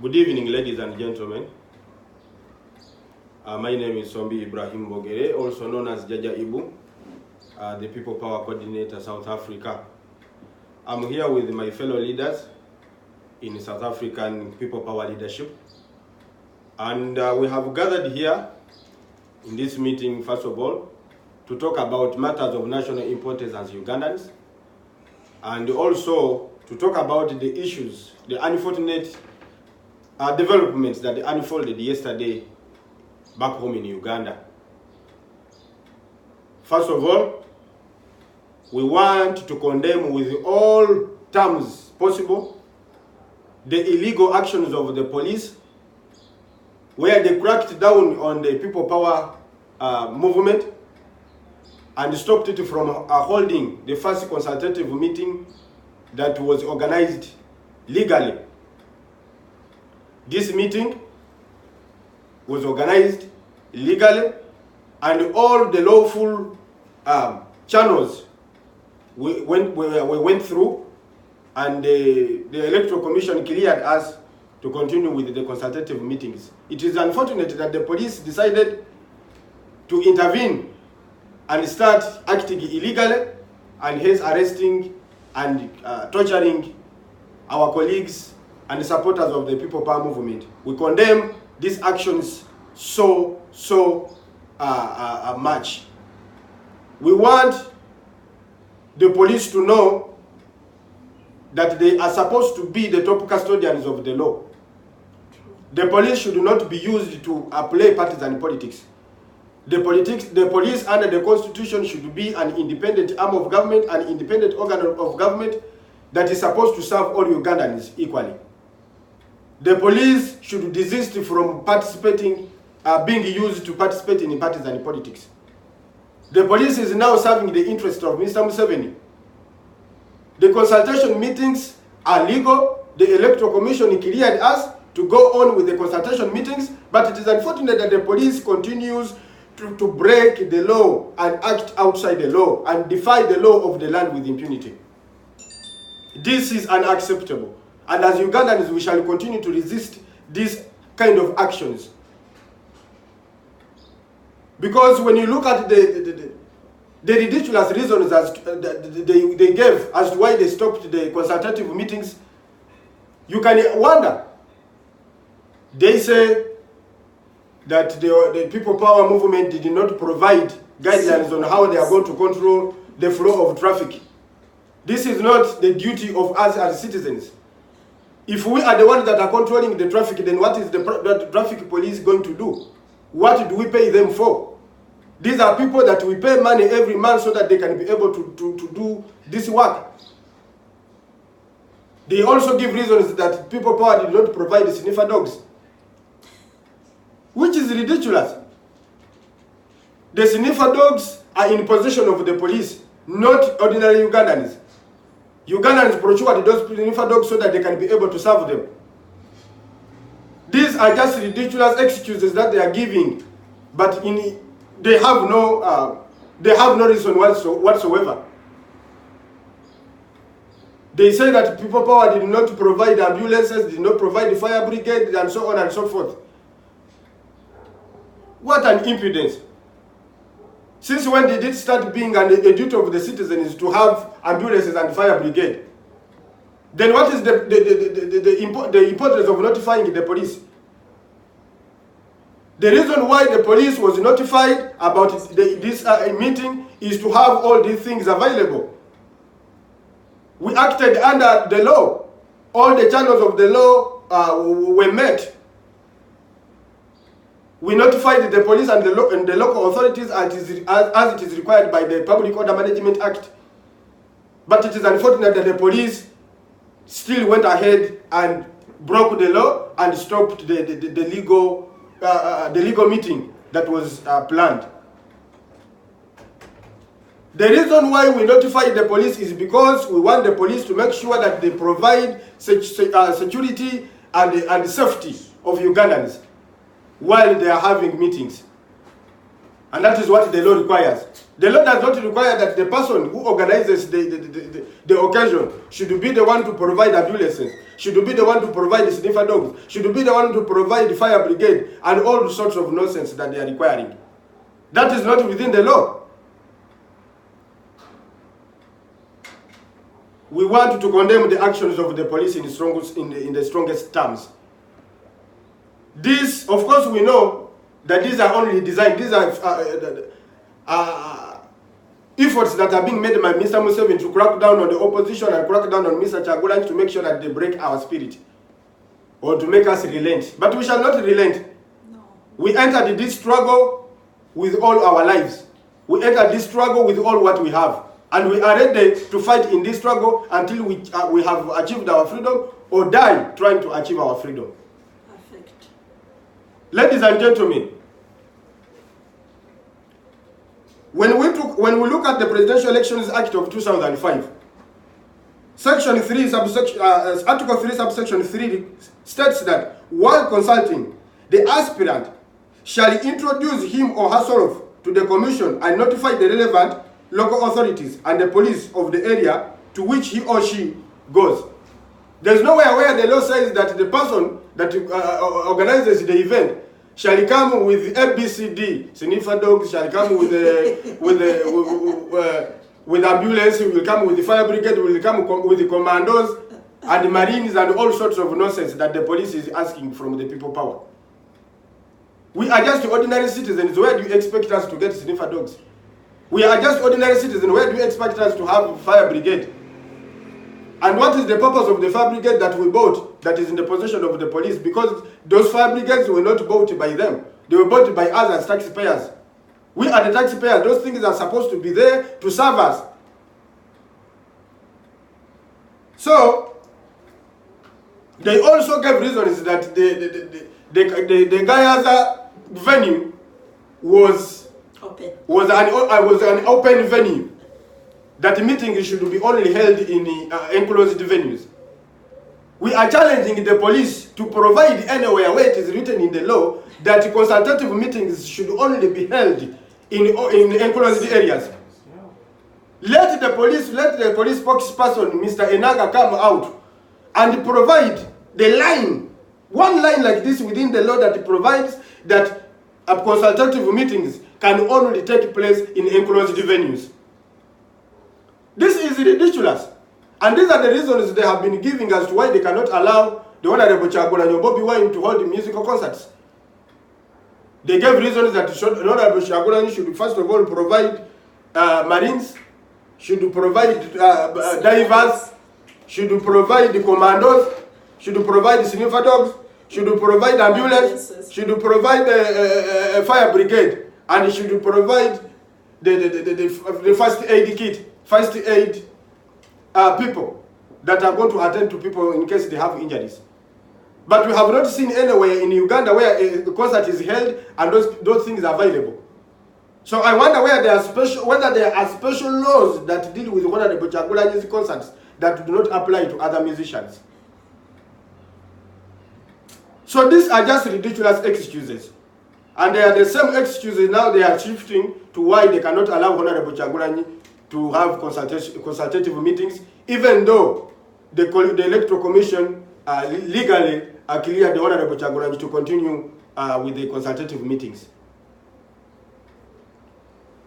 Good evening, ladies and gentlemen. My name is Sombi Ibrahim Bogere, also known as Jaja Ibu, the People Power Coordinator, South Africa. I'm here with my fellow leaders in South African People Power leadership. And we have gathered here in this meeting, first of all, to talk about matters of national importance as Ugandans, and also to talk about the issues, the unfortunate developments that unfolded yesterday back home in Uganda. First of all, we want to condemn with all terms possible the illegal actions of the police, where they cracked down on the People Power movement and stopped it from holding the first consultative meeting that was organized legally. This meeting was organized legally, and all the lawful channels we went through, and the Electoral Commission cleared us to continue with the consultative meetings. It is unfortunate that the police decided to intervene and start acting illegally, and hence arresting and torturing our colleagues and supporters of the People Power movement. We condemn these actions so much. We want the police to know that they are supposed to be the top custodians of the law. The police should not be used to play partisan politics. The police under the Constitution should be an independent arm of government, an independent organ of government that is supposed to serve all Ugandans equally. The police should desist from participating, being used to participate in partisan politics. The police is now serving the interest of Mr. Museveni. The consultation meetings are legal. The Electoral Commission cleared us to go on with the consultation meetings, but it is unfortunate that the police continues to break the law and act outside the law and defy the law of the land with impunity. This is unacceptable. And as Ugandans, we shall continue to resist these kind of actions. Because when you look at the ridiculous reasons as they gave as to why they stopped the consultative meetings, you can wonder. They say that the People Power movement did not provide guidelines on how they are going to control the flow of traffic. This is not the duty of us as citizens. If we are the ones that are controlling the traffic, then what is the traffic police going to do? What do we pay them for? These are people that we pay money every month so that they can be able to do this work. They also give reasons that People Power did not provide the sniffer dogs, which is ridiculous. The sniffer dogs are in possession of the police, not ordinary Ugandans. Ugandans procured those sniffer dogs so that they can be able to serve them. These are just ridiculous excuses that they are giving, but they have no reason whatsoever. They say that People Power did not provide ambulances, did not provide the fire brigade, and so on and so forth. What an impudence. Since when did it start being a duty of the citizens to have ambulances and fire brigade? Then what is the importance of notifying the police? The reason why the police was notified about this meeting is to have all these things available. We acted under the law. All the channels of the law were met. We notified the police and the local authorities as it is required by the Public Order Management Act. But it is unfortunate that the police still went ahead and broke the law and stopped the legal meeting that was planned. The reason why we notified the police is because we want the police to make sure that they provide security and safety of Ugandans while they are having meetings. And that is what the law requires. The law does not require that the person who organizes the occasion should be the one to provide ambulances, should be the one to provide the sniffer dogs, should be the one to provide the fire brigade, and all sorts of nonsense that they are requiring. That is not within the law. We want to condemn the actions of the police in the strongest terms. This, of course, we know that these are only designed, these are efforts that are being made by Mr. Museveni to crack down on the opposition and crack down on Mr. Kyagulanyi to make sure that they break our spirit or to make us relent. But we shall not relent. No. We entered this struggle with all our lives. We entered this struggle with all what we have. And we are ready to fight in this struggle until we have achieved our freedom or die trying to achieve our freedom. Perfect. Ladies and gentlemen, when we look at the Presidential Elections Act of 2005, Section 3, Article 3, subsection 3 states that while consulting, the aspirant shall introduce him or herself to the commission and notify the relevant local authorities and the police of the area to which he or she goes. There's nowhere where the law says that the person that organizes the event shall come with ABCD, sniffer dogs, shall come with ambulance, will come with the fire brigade, will come with the commandos and the marines and all sorts of nonsense that the police is asking from the people power. We are just ordinary citizens. Where do you expect us to get sniffer dogs? We are just ordinary citizens. Where do you expect us to have fire brigade? And what is the purpose of the fire brigade that we bought that is in the possession of the police? Because those fire brigades were not bought by them. They were bought by us as taxpayers. We are the taxpayers. Those things are supposed to be there to serve us. So, they also gave reasons that the Gayaza venue was an open venue. That meetings should be only held in enclosed venues. We are challenging the police to provide anywhere where it is written in the law that consultative meetings should only be held in enclosed areas. Let the police spokesperson, Mr. Enaga, come out and provide the line, one line like this within the law that provides that consultative meetings can only take place in enclosed venues. This is ridiculous. And these are the reasons they have been giving as to why they cannot allow the Honorable Kyagulanyi and Bobi Wine to hold musical concerts. They gave reasons that the Honorable Kyagulanyi should first of all provide marines, should provide divers, should provide the commandos, should provide the sniffer dogs, should provide ambulance, should provide a fire brigade, and should provide the first aid kit. First aid people that are going to attend to people in case they have injuries. But we have not seen anywhere in Uganda where a concert is held and those things are available. So I wonder whether there are special laws that deal with one of the Kyagulanyi's concerts that do not apply to other musicians. So these are just ridiculous excuses. And they are the same excuses now they are shifting to why they cannot allow Honorable Kyagulanyi to have consultative meetings, even though the Electoral Commission legally cleared the Honorable Kyagulanyi to continue with the consultative meetings.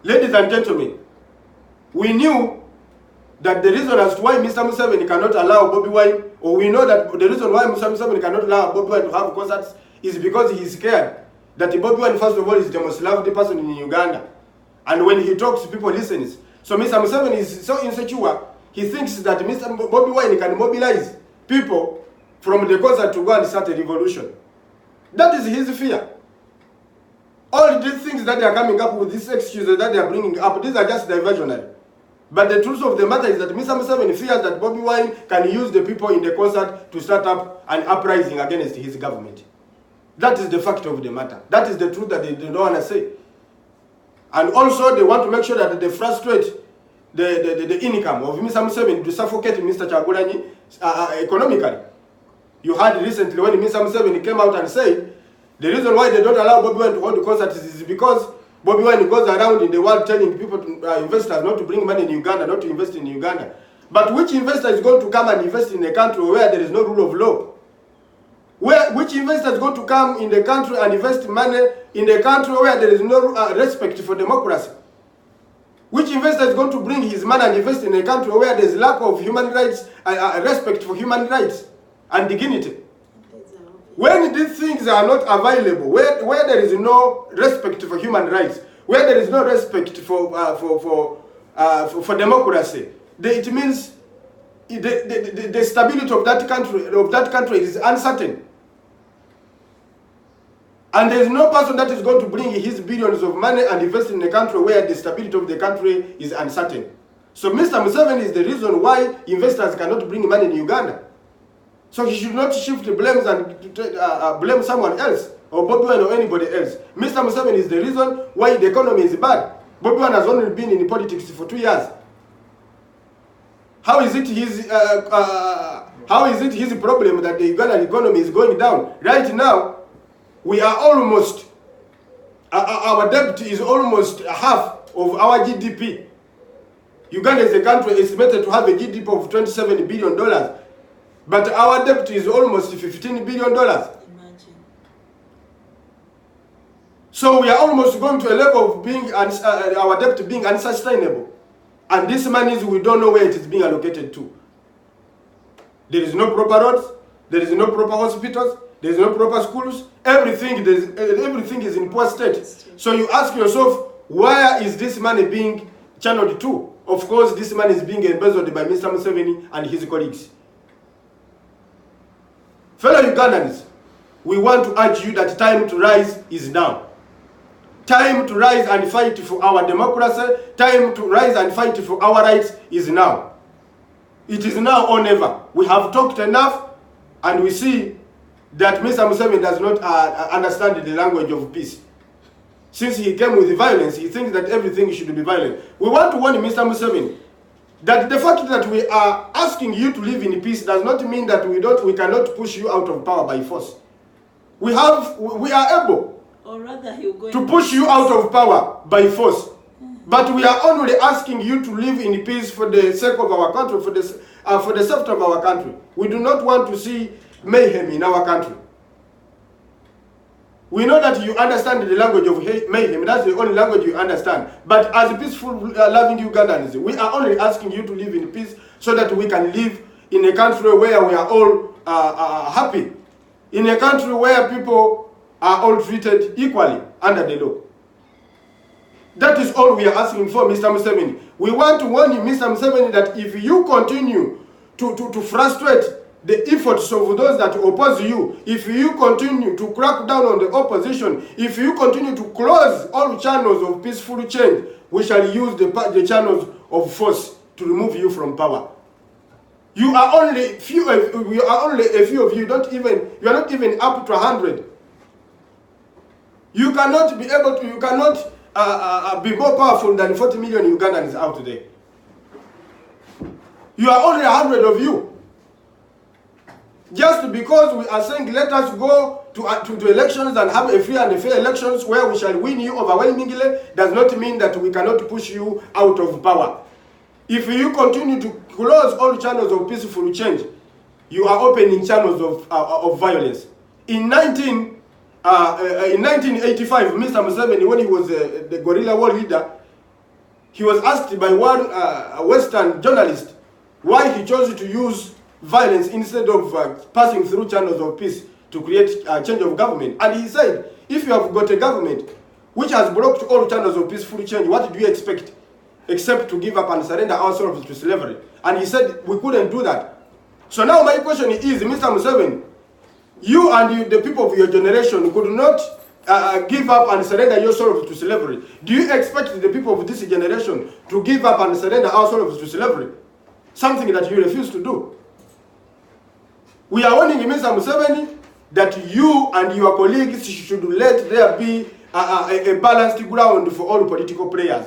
Ladies and gentlemen, we knew that the reason as to why Mr. Museveni cannot allow Bobi Wine, or we know that the reason why Mr. Museveni cannot allow Bobi Wine to have concerts is because he is scared that Bobi Wine, first of all, is the most loved person in Uganda. And when he talks, people listen. So Mr. Museveni is so insecure, he thinks that Mr. Bobi Wine can mobilize people from the concert to go and start a revolution. That is his fear. All these things that they are coming up with, these excuses that they are bringing up, these are just diversionary. But the truth of the matter is that Mr. Museveni fears that Bobi Wine can use the people in the concert to start up an uprising against his government. That is the fact of the matter. That is the truth that they don't want to say. And also, they want to make sure that they frustrate the income of Mr. Museveni to suffocate Mr. Kyagulanyi economically. You heard recently when Mr. Museveni came out and said the reason why they don't allow Bobi Wine to hold the concerts is because Bobi Wine goes around in the world telling people, investors, not to bring money in Uganda, not to invest in Uganda. But which investor is going to come and invest in a country where there is no rule of law? Which investor is going to come in the country and invest money in a country where there is no respect for democracy? Which investor is going to bring his money and invest in a country where there is lack of human rights, respect for human rights and dignity? When these things are not available, where there is no respect for human rights, where there is no respect for democracy, it means the stability of that country is uncertain. And there is no person that is going to bring his billions of money and invest in a country where the stability of the country is uncertain. So Mr. Museveni is the reason why investors cannot bring money in Uganda. So he should not shift the blames and blame someone else, or Bobi Wine or anybody else. Mr. Museveni is the reason why the economy is bad. Bobi Wine has only been in politics for 2 years. How is it his problem that the Ugandan economy is going down? Right now, we are almost, our debt is almost half of our GDP. Uganda is a country estimated to have a GDP of $27 billion. But our debt is almost $15 billion. Imagine. So we are almost going to a level of being our debt being unsustainable. And this money, we don't know where it is being allocated to. There is no proper roads, there is no proper hospitals, there is no proper schools. Everything is in poor state. So you ask yourself, where is this money being channeled to? Of course, this money is being embezzled by Mr. Museveni and his colleagues. Fellow Ugandans, we want to urge you that time to rise is now. Time to rise and fight for our democracy, time to rise and fight for our rights is now. It is now or never. We have talked enough, and we see that Mr. Museveni does not understand the language of peace. Since he came with violence, he thinks that everything should be violent. We want to warn Mr. Museveni that the fact that we are asking you to live in peace does not mean that we cannot push you out of power by force. We are able or rather to push you out of power by force. But we are only asking you to live in peace for the sake of our country, for the safety of our country. We do not want to see mayhem in our country. We know that you understand the language of mayhem. That's the only language you understand. But as peaceful, loving Ugandans, we are only asking you to live in peace so that we can live in a country where we are all happy. In a country where people are all treated equally under the law. That is all we are asking for, Mr. Museveni. We want to warn you, Mr. Museveni, that if you continue to frustrate the efforts of those that oppose you, if you continue to crack down on the opposition, if you continue to close all channels of peaceful change, we shall use the channels of force to remove you from power. You are only a few of you. You are not even up to 100. You cannot be able to. You cannot be more powerful than 40 million Ugandans out there. You are only 100 of you. Just because we are saying let us go to elections and have a free and fair elections where we shall win you overwhelmingly does not mean that we cannot push you out of power. If you continue to close all channels of peaceful change, you are opening channels of violence. In 1985, Mr. Museveni, when he was the guerrilla war leader, he was asked by one Western journalist why he chose to use violence instead of passing through channels of peace to create a change of government. And he said, if you have got a government which has blocked all channels of peaceful change, what do you expect? Except to give up and surrender ourselves to slavery. And he said, we couldn't do that. So now my question is, Mr. Museveni, you and the people of your generation could not give up and surrender yourselves to slavery. Do you expect the people of this generation to give up and surrender ourselves to slavery? Something that you refuse to do. We are warning Mr. Museveni that you and your colleagues should let there be a balanced ground for all political players.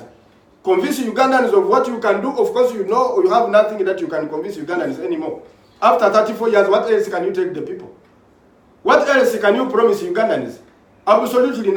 Convince Ugandans of what you can do. Of course, you know you have nothing that you can convince Ugandans anymore. After 34 years, what else can you take the people? What else can you promise Ugandans? Absolutely nothing.